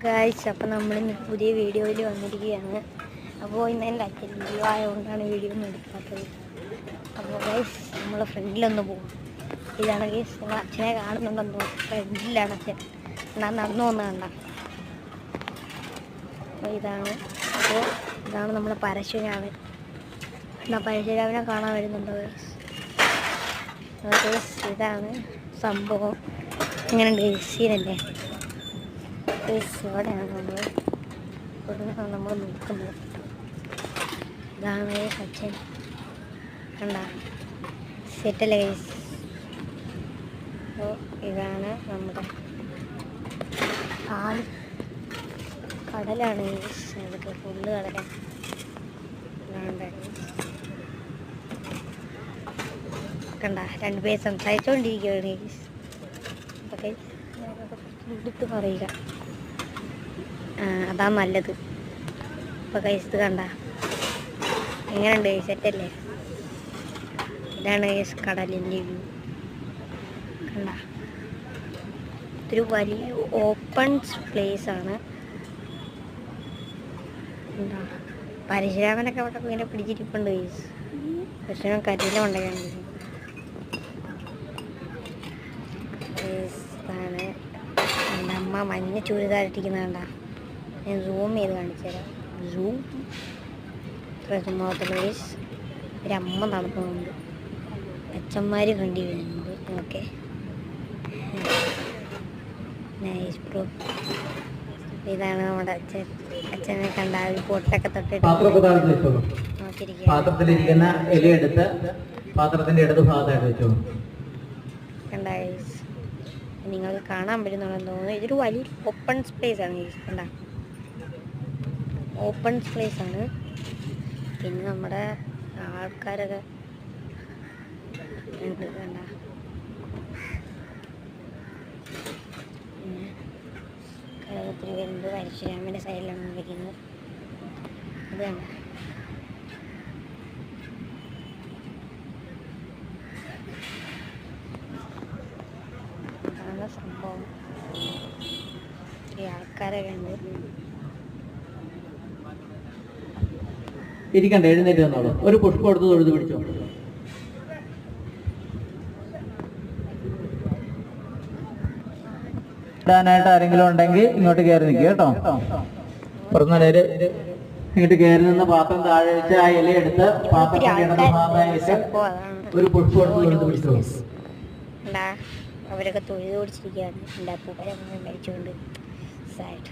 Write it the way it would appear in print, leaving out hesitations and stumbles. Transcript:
Guys, അപ്പോൾ നമ്മളിന്ന് പുതിയ വീഡിയോയിൽ വന്നിരിക്കുകയാണ്. അപ്പോൾ ഇന്ന് എൻ്റെ അച്ഛൻ ലീവ് ആയതുകൊണ്ടാണ് വീഡിയോ ഒന്നും എടുക്കാത്തത്. അപ്പോൾ ഗായ്സ്, നമ്മളെ ഫ്രണ്ടിലൊന്ന് പോകും. ഇതാണ് ഗായ്സ്, നിങ്ങൾ അച്ഛനെ കാണുന്നുണ്ടെന്ന് തോന്നുന്നു. ഫ്രണ്ടിലാണ് അച്ഛൻ. ഞാൻ നടന്നു വന്ന് കണ്ട. അപ്പോൾ ഇതാണ് നമ്മളെ പരശുരാമൻ. എന്നാൽ പരശുരാമനെ കാണാൻ വരുന്നുണ്ടോ ഗായ്സ്? ഗായ്സ്, ഇതാണ് സംഭവം. ഇങ്ങനെയുണ്ട് ഗായ്സ്, സീനല്ലേ? ഇവിടെയാണ് നമ്മൾ നിൽക്കുന്നത്. ഇതാണ് അച്ഛൻ. കണ്ട സെറ്റല്ലേ ഗൈസ്? അപ്പോൾ ഇതാണ് നമ്മുടെ കടലാണ് ഗൈസ്. അതൊക്കെ ഫുള്ള് കടലാണ്. കണ്ട രണ്ടുപേർ സംസാരിച്ചുകൊണ്ടിരിക്കുകയാണ് ഗൈസ്. അപ്പോൾ ഗൈസ് എടുത്ത് പറയുക, അതാ നല്ലത്. ഇപ്പോൾ ഗൈസ് ഇത് കണ്ട എങ്ങനെയുണ്ട്? സെറ്റല്ലേ? ഇതാണ് ഗൈസ് കടലിൻ്റെ വ്യൂ. കണ്ട ഇതൊരു വലിയ ഓപ്പൺ പ്ലേസ് ആണ്. എന്താ പരശുരാമനൊക്കെ അവിടെ ഇങ്ങനെ പിടിച്ചിരിപ്പുണ്ട് ഗൈസ്. പക്ഷേ കരിയില ഉണ്ടായാണ്. ഇതാണ് എൻ്റെ അമ്മ മഞ്ഞ ചുരിദാരിട്ടിരിക്കുന്ന കണ്ട. ഞാൻ സൂം ചെയ്ത് കാണിച്ചു തരാം. Zoom guys. ഒരമ്മ നടക്കുന്നുണ്ട്, അച്ഛന്മാർ കണ്ടി വരുന്നുണ്ട്. Okay, nice bro. ഇതാണ് നമ്മുടെ അച്ഛൻ. അച്ഛനെ കണ്ട പൊട്ടൊക്കെ തൊട്ടിട്ട് പാത്രത്തിലിരിക്കുന്ന ഇലയെടുത്ത് പാത്രത്തിന്റെ ഇടത് ഭാഗത്തായിട്ട് വെച്ചോ. കണ്ട ഗൈസ്, നിങ്ങൾക്ക് കാണാൻ പറ്റുന്നുണ്ടെന്ന് തോന്നുന്നു. ഇതൊരു വലിയ ഓപ്പൺ സ്പേസ് ആണ് ഗൈസ്. കണ്ട ഓപ്പൺ സ്പേസ് ആണ്. പിന്നെ നമ്മുടെ ആൾക്കാരൊക്കെ ഉണ്ട്. കണ്ട കടകത്തിൽ വരുന്നത് പരശുരാമൻ്റെ സൈഡിലാണ് വയ്ക്കുന്നത്. അത് കണ്ട അതാണ് സംഭവം. ഈ ആൾക്കാരൊക്കെ ഉണ്ട്. ഇരിക്കണ്ട, എഴുന്നേറ്റ് വന്നോളൂ. ഒരു പുഷ്പം എടുത്ത് തൊഴുത് പിടിച്ചോ. ഇടാനായിട്ട് ആരെങ്കിലും ഉണ്ടെങ്കിൽ ഇങ്ങോട്ട് കയറി നിൽക്കുക കേട്ടോ. പുറത്തുനിന്നേര് ഇങ്ങോട്ട് കയറി നിന്ന് പാത്രം താഴെ വെച്ച് ആ ഇല എടുത്ത് പാത്രത്തിന്റെ ഇടത് ഭാഗമായി വെച്ച് ഒരു പുഷ്പം എടുത്ത് തൊഴുത് പിടിച്ചോ. അവരൊക്കെ തൊഴുത് പിടിച്ചിരിക്കുകയാണ്. എൻ്റെ അപ്പൂപ്പനെ മരിച്ചുകൊണ്ട് സൈഡ്.